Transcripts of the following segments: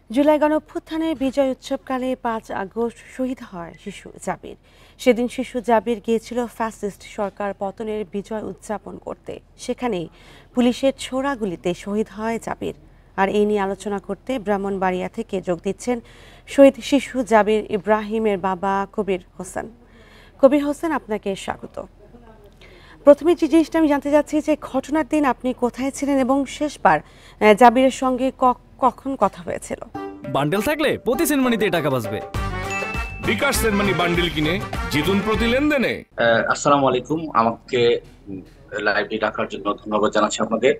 জুলাই গণঅভ্যুত্থানের বিজয় উৎসবকালে ৫ August শহীদ হয় শিশু জাবির। সেদিন শিশু জাবির গিয়েছিল ফ্যাসিস্ট সরকার পতনের বিজয় উদযাপন করতে। সেখানেই পুলিশের ছোড়া গুলিতে শহীদ হয় জাবির। আর এই নিয়ে আলোচনা করতে ব্রাহ্মণবাড়িয়া থেকে যোগ দিচ্ছেন শহীদ শিশু জাবির ইব্রাহিমের বাবা কবির হোসেন। কবির হোসেন, আপনাকে স্বাগত। প্রথমে যে জিনিসটা আমি জানতে চাচ্ছি যে ঘটনার দিন আপনি কোথায় ছিলেন এবং শেষবার জাবিরের সঙ্গে কখন কথা হয়েছিল? বান্ডেল থাকলে প্রতি সেনমানিতে টাকা বাঁচবে। বিকাশ সেনমানি বান্ডিল কিনে জিতুন প্রতি লেনদেনে। আসসালামু আলাইকুম। আমাকে লাইভে ডাকার জন্য ধন্যবাদ জানাচ্ছি আপনাদের।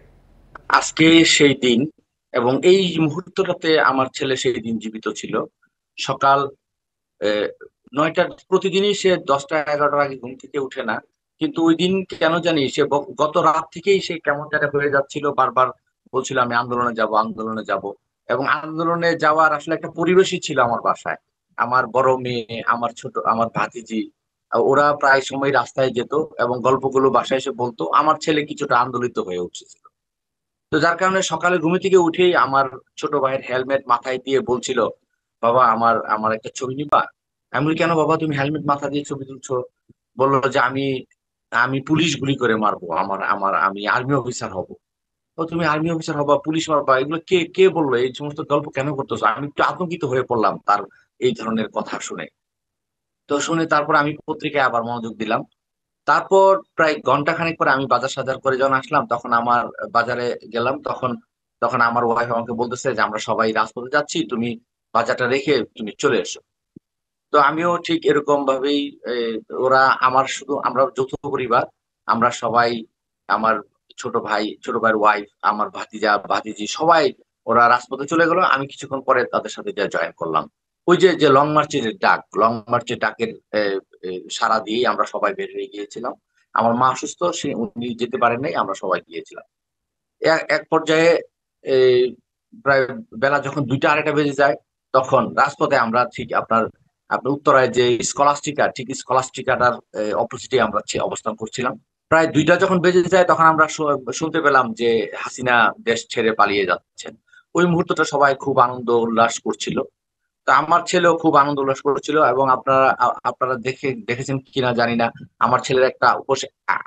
আজকে সেই দিন এবং এই মুহূর্তটাতে আমার ছেলে সেই দিন জীবিত ছিল। সকাল 9টার, প্রতিদিনই সে 10টা 11টার আগে ঘুম থেকে উঠে না, কিন্তু ওই দিন কেন জানি সে গত রাত থেকেই সে কেমন যেন হয়ে যাচ্ছিল। বারবার বলছিল আমি আন্দোলনে যাব, আন্দোলনে যাব। এবং আন্দোলনে যাওয়ার আসলে একটা পরিবেশই ছিল আমার বাসায়। আমার বড় মেয়ে, আমার ছোট, আমার ভাতিজি, ওরা প্রায় সময় রাস্তায় যেত এবং গল্পগুলো বাসায় এসে বলতো। আমার ছেলে কিছুটা আন্দোলিত হয়ে উঠেছিল। তো যার কারণে সকালে ঘুম থেকে উঠেই আমার ছোট ভাইয়ের হেলমেট মাথায় দিয়ে বলছিল, বাবা আমার আমার একটা ছবি নিবা। আমি বলি, কেন বাবা, তুমি হেলমেট মাথা দিয়ে ছবি তুলছো? বললো যে আমি আমি পুলিশ গুলি করে মারবো, আমার আমার আমি আর্মি অফিসার হব। ও, তুমি আর্মি অফিসার হবা, পুলিশ মারবা, এগুলো কে কে বললো? এই সমস্ত গল্প কেন করতেছো? আমি একটু আতঙ্কিত হয়ে পড়লাম তার এই ধরনের কথা শুনে। তো শুনে তারপর আমি পত্রিকায় আবার মনোযোগ দিলাম। তারপর প্রায় ঘন্টা খানেক পরে আমি বাজার সাজার করে যখন আসলাম, তখন আমার বাজারে গেলাম, তখন তখন আমার ওয়াইফ আমাকে বলতেছে যে আমরা সবাই রাজপথে যাচ্ছি, তুমি বাজারটা রেখে তুমি চলে এসো। তো আমিও ঠিক এরকম ভাবেই, এ, ওরা আমার শুধু আমরা যৌথ পরিবার, আমরা সবাই, আমার ছোট ভাইয়ের ওয়াইফ, আমার ভাতিজা ভাতিজি সবাই ওরা রাজপথে চলে গেল। আমি কিছুক্ষণ পরে তাদের সাথে যা জয়েন করলাম। ওই যে যে লং মার্চের ডাকের এ, এ, সাড়া দিয়েই আমরা সবাই বের হয়ে গিয়েছিলাম। আমার মা অসুস্থ, উনি যেতে পারেন নাই, আমরা সবাই গিয়েছিলাম। এক পর্যায়ে এই প্রায় বেলা যখন 2টা 2:30 বেজে যায়, তখন রাজপথে আমরা ঠিক আপনার আপনার উত্তরায় যে স্কলাস্টিকা, ঠিক স্কলাস্টিকাটার অপোজিটে আমরা অবস্থান করছিলাম। প্রায় 2টা যখন বেজে যায়, তখন আমরা শুনতে পেলাম যে হাসিনা দেশ ছেড়ে পালিয়ে যাচ্ছেন। ওই মুহূর্তটা সবাই খুব আনন্দ উল্লাস করছিল। তো আমার ছেলেও খুব আনন্দ উল্লাস করেছিল। এবং আপনারা দেখেছেন কিনা জানি না, আমার ছেলের একটা উপর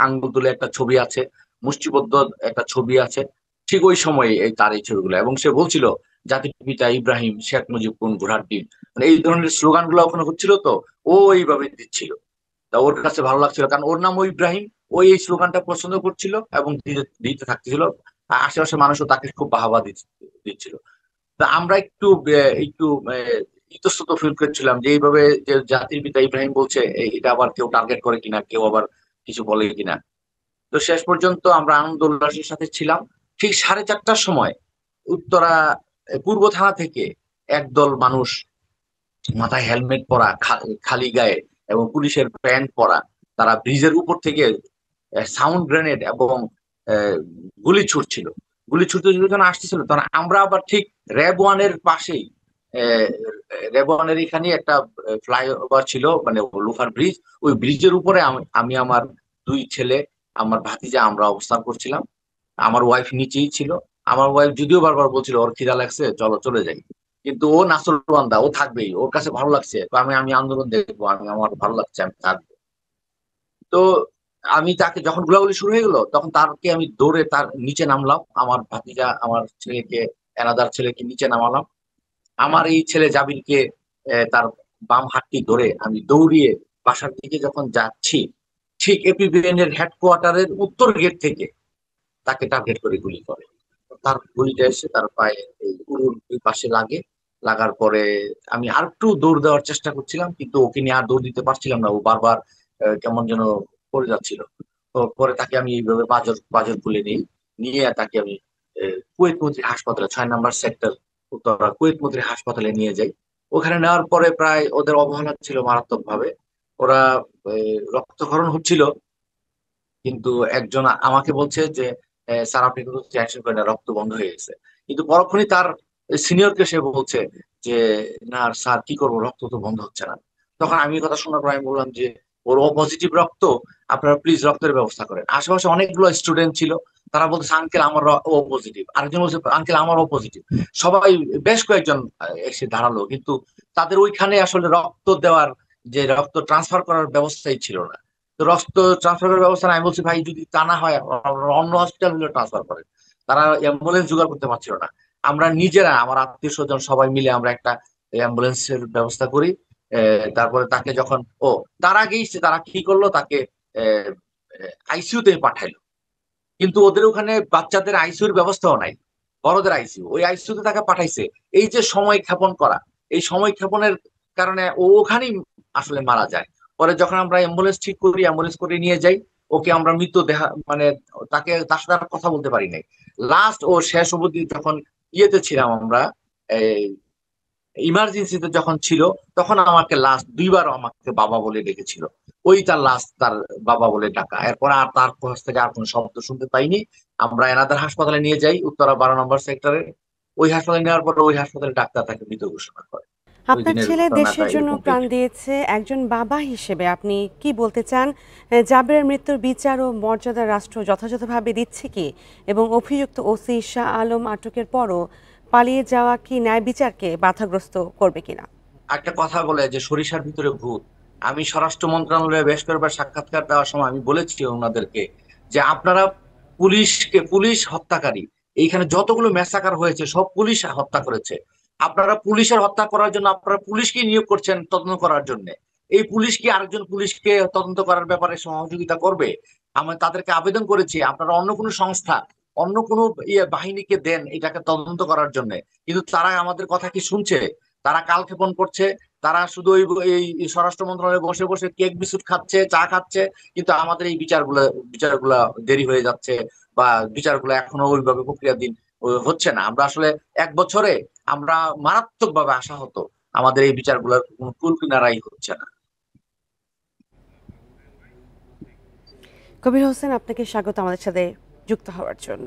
আঙ্গুল তুলে একটা ছবি আছে, মুষ্টিবদ্ধ একটা ছবি আছে। ঠিক ওই সময়ে তার এই ছবিগুলো, এবং সে বলছিল জাতির পিতা ইব্রাহিম, শেখ মুজিব কোন ঘোড়ার ডিম, মানে এই ধরনের স্লোগান গুলো ওখানে হচ্ছিল। তো ও এইভাবে দিচ্ছিল। তা ওর কাছে ভালো লাগছিল, কারণ ওর নামও ইব্রাহিম। ওই এই স্লোগানটা পছন্দ করছিল এবং দিতে দিতে থাকতেছিল। আশেপাশের মানুষও তাকে খুব বাহবা দিচ্ছিল। তা আমরা একটু একটু ইতস্তত ফিল করছিলাম যে এইভাবে যে জাতির পিতা ইব্রাহিম বলছে, এটা আবার কেউ টার্গেট করে কিনা, কেউ আবার কিছু বলে কিনা। তো শেষ পর্যন্ত আমরা আনন্দ উল্লাসের সাথে ছিলাম। ঠিক 4:30টার সময় উত্তরা পূর্ব থানা থেকে একদল মানুষ, মাথায় হেলমেট পরা, খালি গায়ে এবং পুলিশের প্যান্ট পরা, তারা ব্রিজের উপর থেকে সাউন্ড গ্রেনেড এবং আহ, গুলি ছুটছিল। গুলি ছুটতে ছুটতে যখন আসতেছিল, তখন আমরা আবার ঠিক র্যাব 1-এর পাশেই, আহ, র্যাব 1-এর এখানে একটা ফ্লাইওভার ছিল, মানে লোহার ব্রিজ। ওই ব্রিজের উপরে আমি আমার দুই ছেলে, আমার ভাতিজা, আমরা অবস্থান করছিলাম। আমার ওয়াইফ নিচেই ছিল। আমার ওয়াইফ যদিও বারবার বলছিল ওর খিদা লাগছে, চলো চলে যাই, কিন্তু ও নাসলবান্দা, ও থাকবেই, ওর কাছে ভালো লাগছে। তো আমি আমি আন্দোলন দেখবো, আমার ভালো লাগছে, আমি থাকবো। তো আমি তাকে, যখন গোলাগুলি শুরু হয়ে গেল, তখন তারকে আমি দৌড়ে তার নিচে নামলাম, আমার ভাতিজা আমার ছেলেকে, এনাদার ছেলেকে নিচে নামালাম। আমার এই ছেলে জাবিরকে তার বাম হাতটি ধরে আমি দৌড়িয়ে বাসার দিকে যখন যাচ্ছি, ঠিক এপিবিএন এর হেডকোয়ার্টারের উত্তর গেট থেকে তাকে টার্গেট করে গুলি করে। তার গুলিটা এসে তার পায়ে, এই উরুর দুই পাশে লাগে। লাগার পরে আমি আর একটু দৌড় দেওয়ার চেষ্টা করছিলাম, কিন্তু ওকে নিয়ে আর দৌড় দিতে পারছিলাম না। ও বারবার কেমন যেন পড়ে যাচ্ছিল। তো পরে তাকে আমি এইভাবে পাঁজর পাঁজর খুলে নিই, নিয়ে তাকে আমি কুয়েত মন্ত্রী হাসপাতালে, 6 নম্বর সেক্টর, উত্তরা কুয়েত মন্ত্রী হাসপাতালে নিয়ে যাই। ওখানে নেওয়ার পরে প্রায় ওদের অবহেলা ছিল মারাত্মক ভাবে। ওরা রক্তক্ষরণ হচ্ছিল, কিন্তু একজন আমাকে বলছে যে স্যার আপনি কিন্তু রিয়াকশন করেন না, রক্ত বন্ধ হয়ে গেছে। কিন্তু পরক্ষণই তার সিনিয়রকে সে বলছে যে না স্যার, কি করবো, রক্ত তো বন্ধ হচ্ছে না। তখন আমি এই কথা শোনার পর আমি বললাম যে ওর ও পজিটিভ রক্ত, আপনারা প্লিজ রক্তের ব্যবস্থা করেন। আশেপাশে অনেকগুলো স্টুডেন্ট ছিল, তারা বলছে আঙ্কেল আমার ও পজিটিভ, আরেকজন বলছে আঙ্কেল আমারও পজিটিভ। সবাই বেশ কয়েকজন এসে দাঁড়ালো, কিন্তু তাদের ওইখানে আসলে রক্ত দেওয়ার, যে রক্ত ট্রান্সফার করার ব্যবস্থাই ছিল না। তো রক্ত ট্রান্সফার করার ব্যবস্থা না, আমি বলছি ভাই যদি তা না হয় অন্য হসপিটাল গুলো ট্রান্সফার করেন। তারা অ্যাম্বুলেন্স জোগাড় করতে পারছিল না। আমরা নিজেরা, আমার আত্মীয় স্বজন সবাই মিলে আমরা একটা অ্যাম্বুলেন্সের ব্যবস্থা করি। তারপরে তাকে যখন, তার আগেই তারা কি করলো, তাকে আইসিইউ তে পাঠাইলো। কিন্তু ওদের ওখানে বাচ্চাদের আইসিইউর ব্যবস্থাও নাই, বড়দের আইসিইউ, ওই আইসিইউ তে তাকে পাঠাইছে। এই যে সময় ক্ষেপণ করা, এই সময় ক্ষেপণের কারণে ও ওখানেই আসলে মারা যায়। পরে যখন আমরা অ্যাম্বুলেন্স ঠিক করি, অ্যাম্বুলেন্স করে নিয়ে যাই, ওকে আমরা মৃত দেহা মানে তার সাথে আর কথা বলতে পারি নাই। লাস্ট ও শেষ অবধি যখন ইয়েতে ছিলাম আমরা, ইমার্জেন্সিতে যখন ছিল, তখন আমাকে লাস্ট দুইবার আমাকে বাবা বলে ডেকেছিল। ওই তার লাস্ট, তার বাবা বলে ডাকা। এরপর আর তার কাছ থেকে আর কোনো শব্দ শুনতে পাইনি। আমরা এনাদের হাসপাতালে নিয়ে যাই, উত্তরা 12 নম্বর সেক্টরে। ওই হাসপাতালে নেওয়ার পর ওই হাসপাতালে ডাক্তার তাকে মৃত ঘোষণা করে। ওই আপনার দিনের ছেলে ঘটনাটা দেশের জন্য এরকম প্রাণ হয়েছে। দিয়েছে, একজন বাবা হিসেবে আপনি কি বলতে চান? জাবেরের মৃত্যুর বিচার ও মর্যাদা রাষ্ট্র যথাযথভাবে দিচ্ছে কি, এবং অভিযুক্ত ওসি শাহ আলম আটকের পরও পালিয়ে যাওয়া কি ন্যায় বিচারকে বাধাগ্রস্ত করবে কিনা? একটা কথা বলে যে সরিষার ভিতরে ভূত। আমি স্বরাষ্ট্র মন্ত্রণালয়ে বেশ কয়েকবার সাক্ষাৎকার দেওয়ার সময় আমি বলেছি ওনাদেরকে যে আপনারা পুলিশ হত্যাকারী, এইখানে যতগুলো ম্যাসাকার হয়েছে সব পুলিশ হত্যা করেছে। আপনারা পুলিশের হত্যা করার জন্য আপনারা পুলিশকে নিয়োগ করছেন তদন্ত করার জন্য। এই পুলিশ কি আরেকজন পুলিশকে তদন্ত করার ব্যাপারে সহযোগিতা করবে? আমি তাদেরকে আবেদন করেছি আপনারা অন্য কোনো সংস্থা, অন্য কোনো বাহিনীকে দেন এটাকে তদন্ত করার জন্য। কিন্তু তারা আমাদের কথা কি শুনছে? তারা কালক্ষেপণ করছে। তারা শুধু এই স্বরাষ্ট্র মন্ত্রণালয়ে বসে বসে কেক বিস্কুট খাচ্ছে, চা খাচ্ছে। কিন্তু আমাদের এই বিচারগুলা দেরি হয়ে যাচ্ছে, বা বিচারগুলো এখনো ওইভাবে প্রক্রিয়াধীন হচ্ছে না। আমরা আসলে 1 বছরে আমরা মারাত্মক ভাবে আশাহত, আমাদের এই বিচারগুলোর কোনো কুল কিনারাই হচ্ছে না। কবির হোসেন, আপনাকে স্বাগত আমাদের সাথে যুক্ত হওয়ার জন্য।